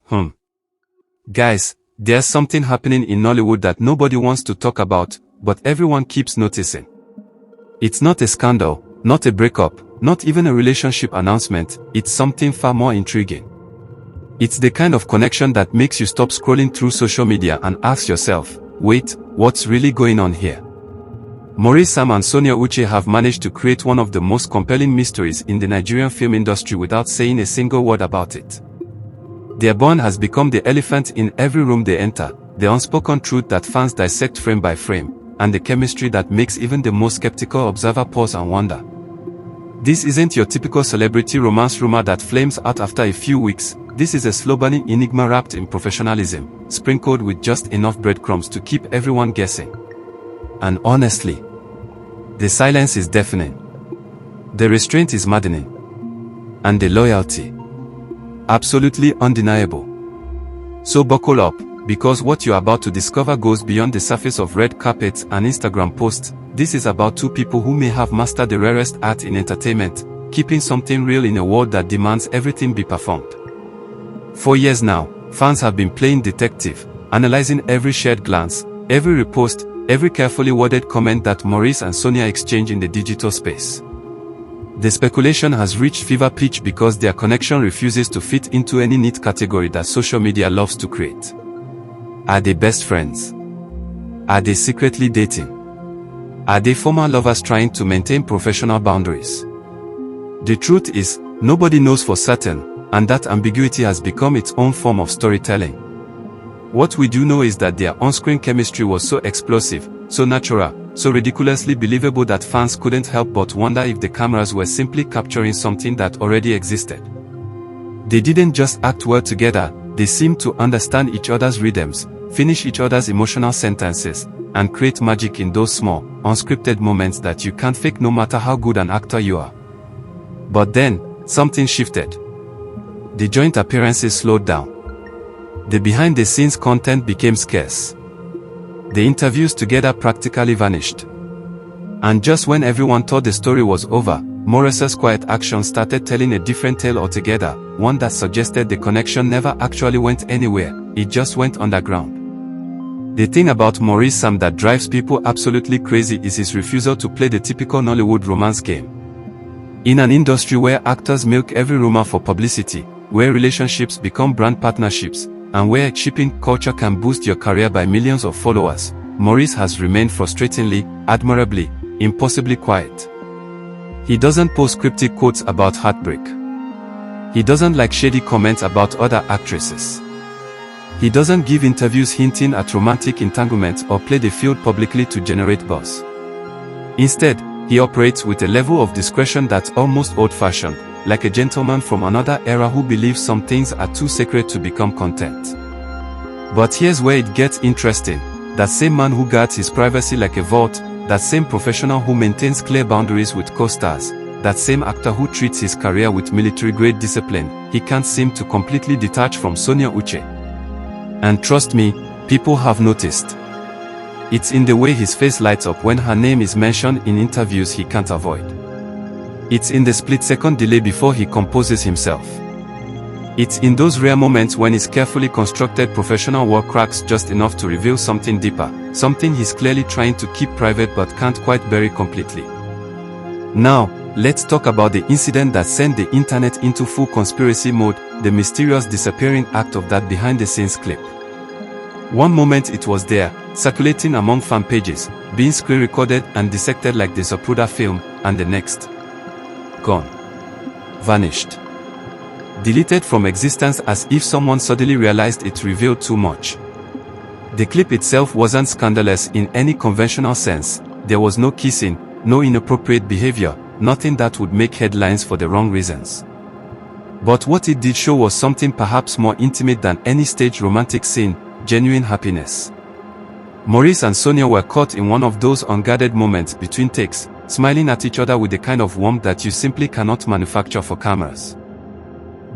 Hmm. Guys, there's something happening in Mollywood that nobody wants to talk about, but everyone keeps noticing. It's not a scandal, not a breakup, not even a relationship announcement, it's something far more intriguing. It's the kind of connection that makes you stop scrolling through social media and ask yourself, wait, what's really going on here? Maurice Sam and Sonia Uche have managed to create one of the most compelling mysteries in the Nigerian film industry without saying a single word about it. Their bond has become the elephant in every room they enter, the unspoken truth that fans dissect frame by frame, and the chemistry that makes even the most skeptical observer pause and wonder. This isn't your typical celebrity romance rumor that flames out after a few weeks. This is a slow-burning enigma wrapped in professionalism, sprinkled with just enough breadcrumbs to keep everyone guessing. And honestly, the silence is deafening. The restraint is maddening. And the loyalty, absolutely undeniable. So buckle up, because what you're about to discover goes beyond the surface of red carpets and Instagram posts. This is about two people who may have mastered the rarest art in entertainment, keeping something real in a world that demands everything be performed. For years now, fans have been playing detective, analyzing every shared glance, every repost, every carefully worded comment that Maurice and Sonia exchange in the digital space. The speculation has reached fever pitch because their connection refuses to fit into any neat category that social media loves to create. Are they best friends? Are they secretly dating? Are they former lovers trying to maintain professional boundaries? The truth is, nobody knows for certain, and that ambiguity has become its own form of storytelling. What we do know is that their on-screen chemistry was so explosive, so natural, so ridiculously believable that fans couldn't help but wonder if the cameras were simply capturing something that already existed. They didn't just act well together, they seemed to understand each other's rhythms, finish each other's emotional sentences, and create magic in those small, unscripted moments that you can't fake no matter how good an actor you are. But then, something shifted. The joint appearances slowed down. The behind-the-scenes content became scarce. The interviews together practically vanished. And just when everyone thought the story was over, Maurice's quiet action started telling a different tale altogether, one that suggested the connection never actually went anywhere, it just went underground. The thing about Maurice Sam that drives people absolutely crazy is his refusal to play the typical Nollywood romance game. In an industry where actors milk every rumor for publicity, where relationships become brand partnerships, and where shipping culture can boost your career by millions of followers, Maurice has remained frustratingly, admirably, impossibly quiet. He doesn't post cryptic quotes about heartbreak. He doesn't like shady comments about other actresses. He doesn't give interviews hinting at romantic entanglements or play the field publicly to generate buzz. Instead, he operates with a level of discretion that's almost old-fashioned, like a gentleman from another era who believes some things are too sacred to become content. But here's where it gets interesting. That same man who guards his privacy like a vault, that same professional who maintains clear boundaries with co-stars, that same actor who treats his career with military-grade discipline, he can't seem to completely detach from Sonia Uche. And trust me, people have noticed. It's in the way his face lights up when her name is mentioned in interviews he can't avoid. It's in the split-second delay before he composes himself. It's in those rare moments when his carefully constructed professional work cracks just enough to reveal something deeper, something he's clearly trying to keep private but can't quite bury completely. Now, let's talk about the incident that sent the internet into full conspiracy mode, the mysterious disappearing act of that behind-the-scenes clip. One moment it was there, circulating among fan pages, being screen-recorded and dissected like the Zapruder film, and the next, gone. Vanished. Deleted from existence as if someone suddenly realized it revealed too much. The clip itself wasn't scandalous in any conventional sense. There was no kissing, no inappropriate behavior, nothing that would make headlines for the wrong reasons. But what it did show was something perhaps more intimate than any staged romantic scene, genuine happiness. Maurice and Sonia were caught in one of those unguarded moments between takes, smiling at each other with the kind of warmth that you simply cannot manufacture for cameras.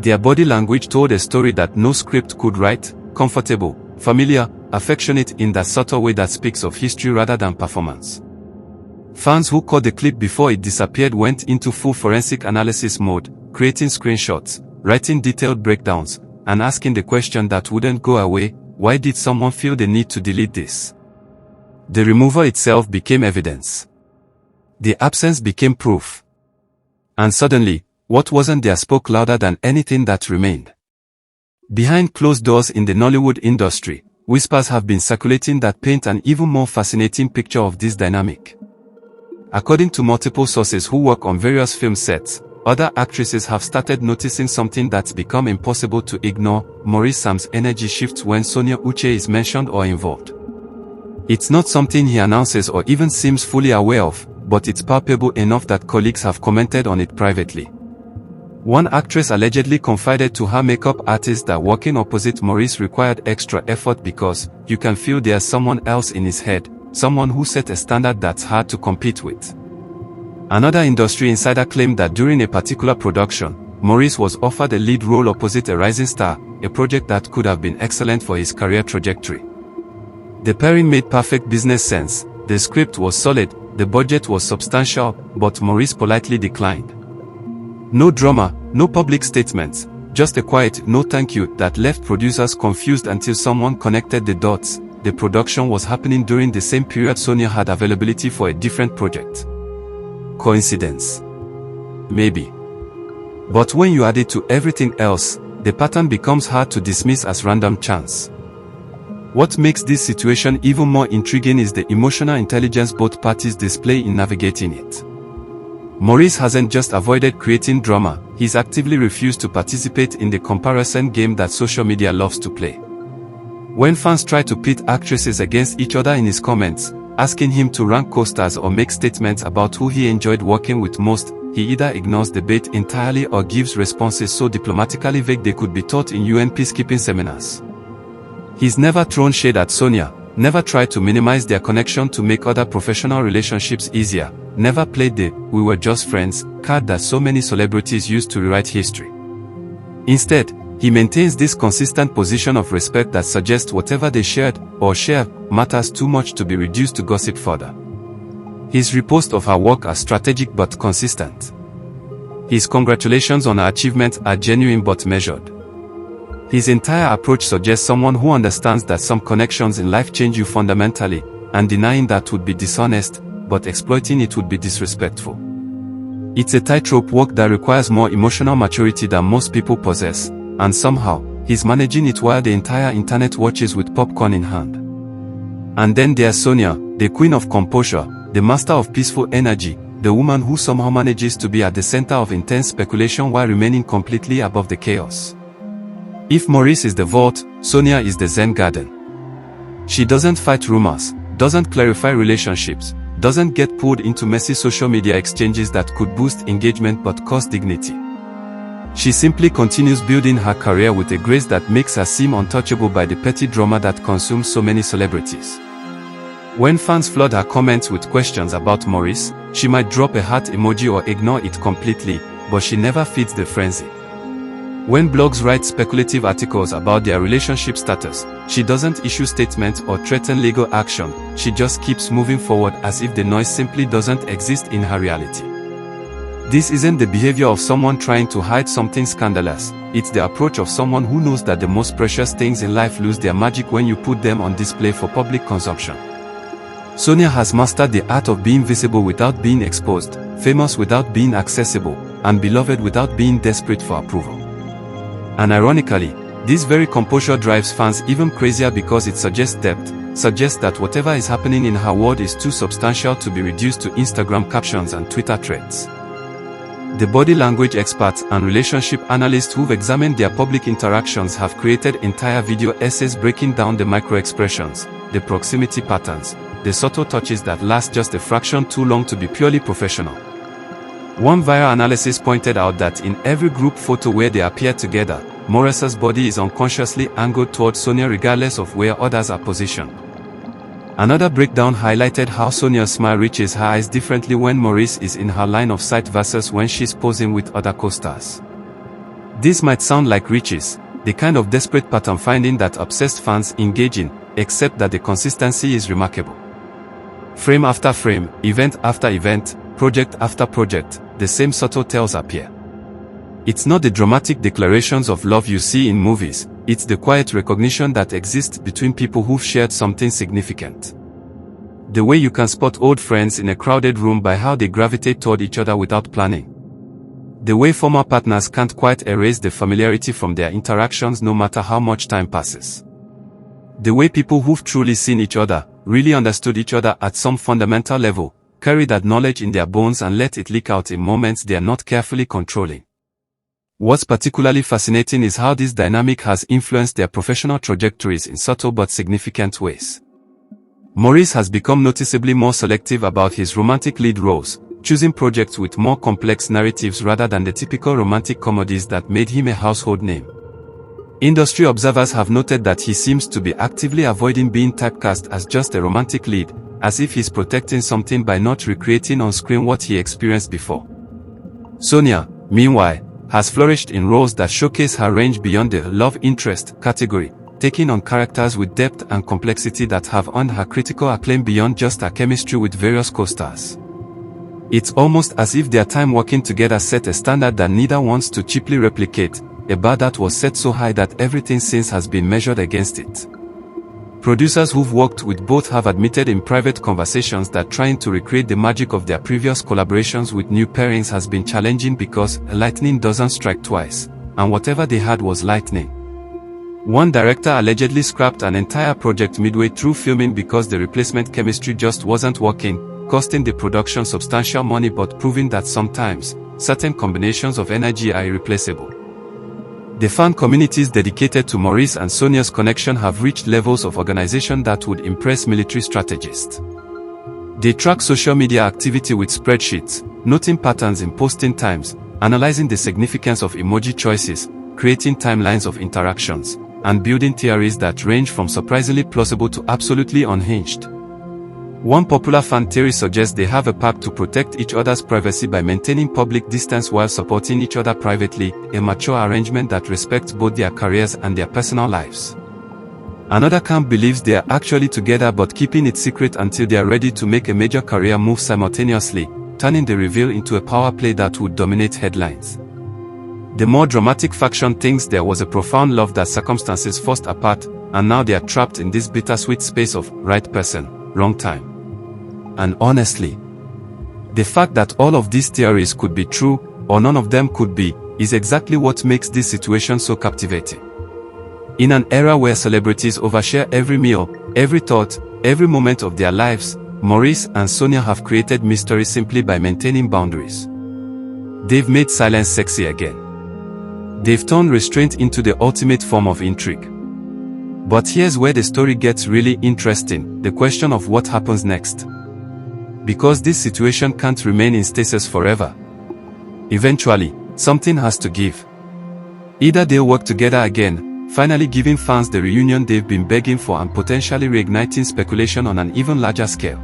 Their body language told a story that no script could write, comfortable, familiar, affectionate in that subtle way that speaks of history rather than performance. Fans who caught the clip before it disappeared went into full forensic analysis mode, creating screenshots, writing detailed breakdowns, and asking the question that wouldn't go away: why did someone feel the need to delete this? The removal itself became evidence. The absence became proof. And suddenly, what wasn't there spoke louder than anything that remained. Behind closed doors in the Nollywood industry, whispers have been circulating that paint an even more fascinating picture of this dynamic. According to multiple sources who work on various film sets, other actresses have started noticing something that's become impossible to ignore: Maurice Sam's energy shifts when Sonia Uche is mentioned or involved. It's not something he announces or even seems fully aware of, but it's palpable enough that colleagues have commented on it privately. One actress allegedly confided to her makeup artist that working opposite Maurice required extra effort because you can feel there's someone else in his head, someone who set a standard that's hard to compete with. Another industry insider claimed that during a particular production, Maurice was offered a lead role opposite a rising star, a project that could have been excellent for his career trajectory. The pairing made perfect business sense, the script was solid, the budget was substantial, but Maurice politely declined. No drama, no public statements, just a quiet "no thank you" that left producers confused until someone connected the dots. The production was happening during the same period Sonia had availability for a different project. Coincidence? Maybe. But when you add it to everything else, the pattern becomes hard to dismiss as random chance. What makes this situation even more intriguing is the emotional intelligence both parties display in navigating it. Maurice hasn't just avoided creating drama, he's actively refused to participate in the comparison game that social media loves to play. When fans try to pit actresses against each other in his comments, asking him to rank co-stars or make statements about who he enjoyed working with most, he either ignores the bait entirely or gives responses so diplomatically vague they could be taught in UN peacekeeping seminars. He's never thrown shade at Sonia, never tried to minimize their connection to make other professional relationships easier, never played the "we were just friends" card that so many celebrities use to rewrite history. Instead, he maintains this consistent position of respect that suggests whatever they shared or share matters too much to be reduced to gossip fodder. His reposts of her work are strategic but consistent. His congratulations on her achievements are genuine but measured. His entire approach suggests someone who understands that some connections in life change you fundamentally, and denying that would be dishonest, but exploiting it would be disrespectful. It's a tightrope walk that requires more emotional maturity than most people possess, and somehow, he's managing it while the entire internet watches with popcorn in hand. And then there's Sonia, the queen of composure, the master of peaceful energy, the woman who somehow manages to be at the center of intense speculation while remaining completely above the chaos. If Maurice is the vault, Sonia is the Zen garden. She doesn't fight rumors, doesn't clarify relationships, doesn't get pulled into messy social media exchanges that could boost engagement but cost dignity. She simply continues building her career with a grace that makes her seem untouchable by the petty drama that consumes so many celebrities. When fans flood her comments with questions about Maurice, she might drop a heart emoji or ignore it completely, but she never feeds the frenzy. When blogs write speculative articles about their relationship status, she doesn't issue statements or threaten legal action, she just keeps moving forward as if the noise simply doesn't exist in her reality. This isn't the behavior of someone trying to hide something scandalous, it's the approach of someone who knows that the most precious things in life lose their magic when you put them on display for public consumption. Sonia has mastered the art of being visible without being exposed, famous without being accessible, and beloved without being desperate for approval. And ironically, this very composure drives fans even crazier because it suggests depth, suggests that whatever is happening in her world is too substantial to be reduced to Instagram captions and Twitter threads. The body language experts and relationship analysts who've examined their public interactions have created entire video essays breaking down the micro-expressions, the proximity patterns, the subtle touches that last just a fraction too long to be purely professional. One viral analysis pointed out that in every group photo where they appear together, Maurice's body is unconsciously angled towards Sonia regardless of where others are positioned. Another breakdown highlighted how Sonia's smile reaches her eyes differently when Maurice is in her line of sight versus when she's posing with other co-stars. This might sound like riches, the kind of desperate pattern finding that obsessed fans engage in, except that the consistency is remarkable. Frame after frame, event after event, project after project, the same subtle tells appear. It's not the dramatic declarations of love you see in movies, it's the quiet recognition that exists between people who've shared something significant. The way you can spot old friends in a crowded room by how they gravitate toward each other without planning. The way former partners can't quite erase the familiarity from their interactions no matter how much time passes. The way people who've truly seen each other, really understood each other at some fundamental level, carry that knowledge in their bones and let it leak out in moments they are not carefully controlling. What's particularly fascinating is how this dynamic has influenced their professional trajectories in subtle but significant ways. Maurice has become noticeably more selective about his romantic lead roles, choosing projects with more complex narratives rather than the typical romantic comedies that made him a household name. Industry observers have noted that he seems to be actively avoiding being typecast as just a romantic lead, as if he's protecting something by not recreating on screen what he experienced before. Sonia, meanwhile, has flourished in roles that showcase her range beyond the love interest category, taking on characters with depth and complexity that have earned her critical acclaim beyond just her chemistry with various co-stars. It's almost as if their time working together set a standard that neither wants to cheaply replicate, a bar that was set so high that everything since has been measured against it. Producers who've worked with both have admitted in private conversations that trying to recreate the magic of their previous collaborations with new pairings has been challenging because lightning doesn't strike twice, and whatever they had was lightning. One director allegedly scrapped an entire project midway through filming because the replacement chemistry just wasn't working, costing the production substantial money but proving that sometimes, certain combinations of energy are irreplaceable. The fan communities dedicated to Maurice and Sonia's connection have reached levels of organization that would impress military strategists. They track social media activity with spreadsheets, noting patterns in posting times, analyzing the significance of emoji choices, creating timelines of interactions, and building theories that range from surprisingly plausible to absolutely unhinged. One popular fan theory suggests they have a pact to protect each other's privacy by maintaining public distance while supporting each other privately, a mature arrangement that respects both their careers and their personal lives. Another camp believes they are actually together but keeping it secret until they are ready to make a major career move simultaneously, turning the reveal into a power play that would dominate headlines. The more dramatic faction thinks there was a profound love that circumstances forced apart, and now they are trapped in this bittersweet space of right person, wrong time. And honestly, the fact that all of these theories could be true, or none of them could be, is exactly what makes this situation so captivating. In an era where celebrities overshare every meal, every thought, every moment of their lives, Maurice and Sonia have created mystery simply by maintaining boundaries. They've made silence sexy again. They've turned restraint into the ultimate form of intrigue. But here's where the story gets really interesting, the question of what happens next. Because this situation can't remain in stasis forever. Eventually, something has to give. Either they'll work together again, finally giving fans the reunion they've been begging for and potentially reigniting speculation on an even larger scale.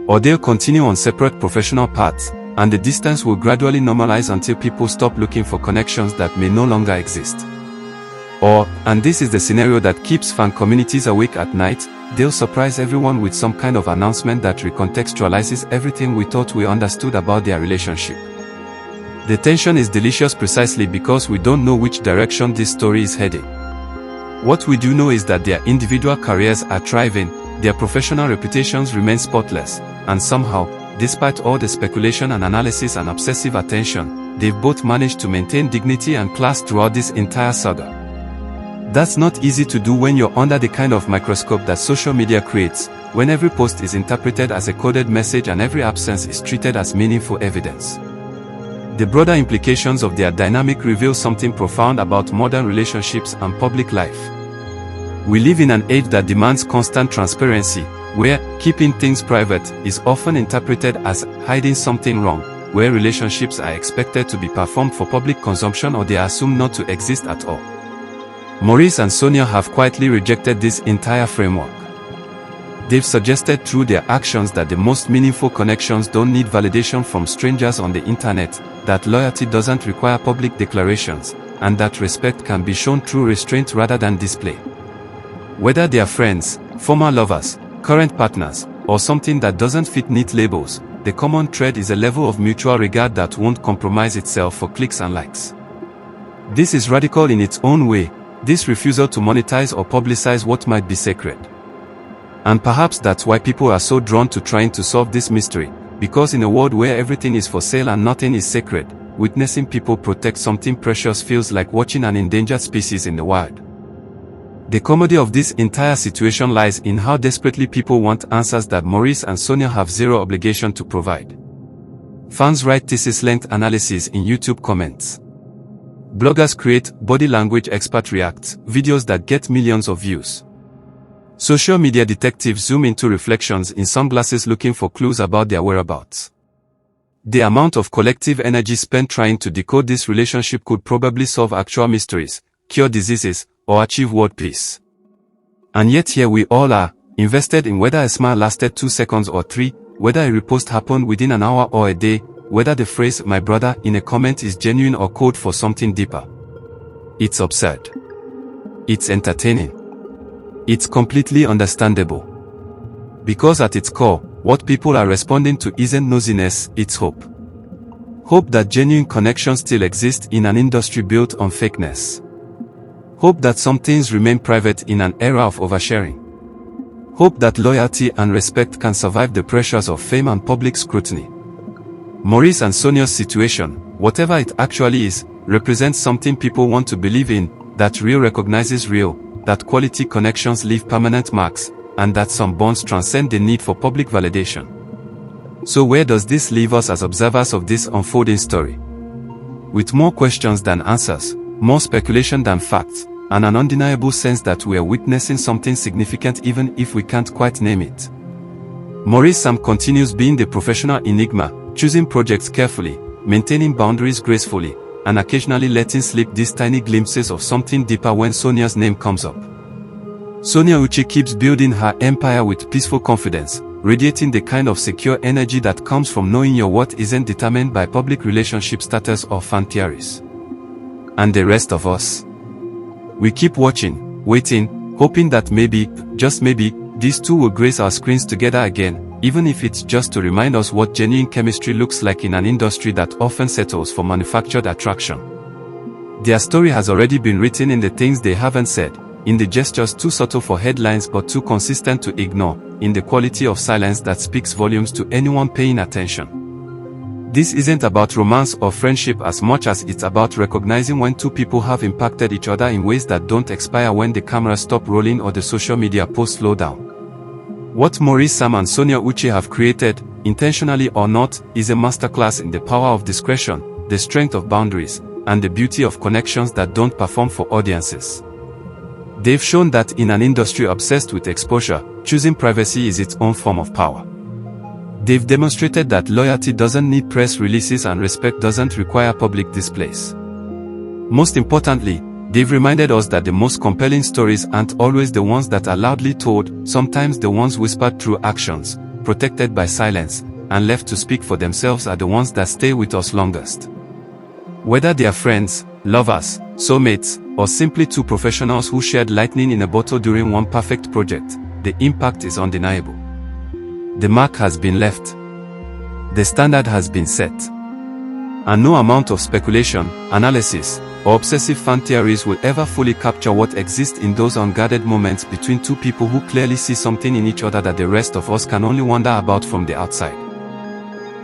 Or they'll continue on separate professional paths, and the distance will gradually normalize until people stop looking for connections that may no longer exist. Or, and this is the scenario that keeps fan communities awake at night, they'll surprise everyone with some kind of announcement that recontextualizes everything we thought we understood about their relationship. The tension is delicious precisely because we don't know which direction this story is heading. What we do know is that their individual careers are thriving, their professional reputations remain spotless, and somehow, despite all the speculation and analysis and obsessive attention, they've both managed to maintain dignity and class throughout this entire saga. That's not easy to do when you're under the kind of microscope that social media creates, when every post is interpreted as a coded message and every absence is treated as meaningful evidence. The broader implications of their dynamic reveal something profound about modern relationships and public life. We live in an age that demands constant transparency, where keeping things private is often interpreted as hiding something wrong, where relationships are expected to be performed for public consumption or they are assumed not to exist at all. Maurice and Sonia have quietly rejected this entire framework. They've suggested through their actions that the most meaningful connections don't need validation from strangers on the internet, that loyalty doesn't require public declarations, and that respect can be shown through restraint rather than display. Whether they are friends, former lovers, current partners, or something that doesn't fit neat labels, the common thread is a level of mutual regard that won't compromise itself for clicks and likes. This is radical in its own way, this refusal to monetize or publicize what might be sacred. And perhaps that's why people are so drawn to trying to solve this mystery, because in a world where everything is for sale and nothing is sacred, witnessing people protect something precious feels like watching an endangered species in the wild. The comedy of this entire situation lies in how desperately people want answers that Maurice and Sonia have zero obligation to provide. Fans write thesis-length analysis in YouTube comments. Bloggers create body language expert reacts videos that get millions of views. Social media detectives zoom into reflections in sunglasses looking for clues about their whereabouts. The amount of collective energy spent trying to decode this relationship could probably solve actual mysteries, cure diseases, or achieve world peace. And yet here we all are, invested in whether a smile lasted 2 seconds or 3, whether a repost happened within an hour or a day, whether the phrase "my brother" in a comment is genuine or code for something deeper. It's absurd. It's entertaining. It's completely understandable. Because at its core, what people are responding to isn't nosiness, it's hope. Hope that genuine connections still exist in an industry built on fakeness. Hope that some things remain private in an era of oversharing. Hope that loyalty and respect can survive the pressures of fame and public scrutiny. Maurice and Sonia's situation, whatever it actually is, represents something people want to believe in, that real recognizes real, that quality connections leave permanent marks, and that some bonds transcend the need for public validation. So where does this leave us as observers of this unfolding story? With more questions than answers, more speculation than facts, and an undeniable sense that we are witnessing something significant even if we can't quite name it. Maurice Sam continues being the professional enigma, choosing projects carefully, maintaining boundaries gracefully, and occasionally letting slip these tiny glimpses of something deeper when Sonia's name comes up. Sonia Uche keeps building her empire with peaceful confidence, radiating the kind of secure energy that comes from knowing your worth isn't determined by public relationship status or fan theories. And the rest of us? We keep watching, waiting, hoping that maybe, just maybe, these two will grace our screens together again, even if it's just to remind us what genuine chemistry looks like in an industry that often settles for manufactured attraction. Their story has already been written in the things they haven't said, in the gestures too subtle for headlines but too consistent to ignore, in the quality of silence that speaks volumes to anyone paying attention. This isn't about romance or friendship as much as it's about recognizing when two people have impacted each other in ways that don't expire when the camera stops rolling or the social media posts slow down. What Maurice Sam and Sonia Uche have created, intentionally or not, is a masterclass in the power of discretion, the strength of boundaries, and the beauty of connections that don't perform for audiences. They've shown that in an industry obsessed with exposure, choosing privacy is its own form of power. They've demonstrated that loyalty doesn't need press releases and respect doesn't require public displays. Most importantly, they've reminded us that the most compelling stories aren't always the ones that are loudly told, sometimes the ones whispered through actions, protected by silence, and left to speak for themselves are the ones that stay with us longest. Whether they are friends, lovers, soulmates, or simply two professionals who shared lightning in a bottle during one perfect project, the impact is undeniable. The mark has been left. The standard has been set. And no amount of speculation, analysis, or obsessive fan theories will ever fully capture what exists in those unguarded moments between two people who clearly see something in each other that the rest of us can only wonder about from the outside.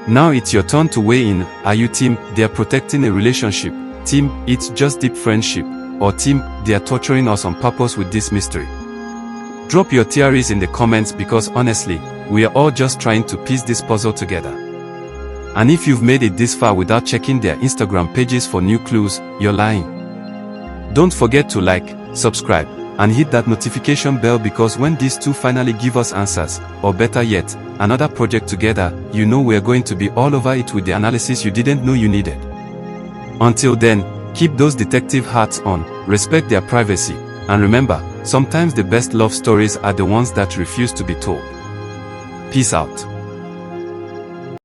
Now it's your turn to weigh in. Are you team, they're protecting a relationship, team, it's just deep friendship, or team, they're torturing us on purpose with this mystery? Drop your theories in the comments because honestly, we are all just trying to piece this puzzle together. And if you've made it this far without checking their Instagram pages for new clues, you're lying. Don't forget to like, subscribe, and hit that notification bell because when these two finally give us answers, or better yet, another project together, you know we're going to be all over it with the analysis you didn't know you needed. Until then, keep those detective hats on, respect their privacy, and remember, sometimes the best love stories are the ones that refuse to be told. Peace out.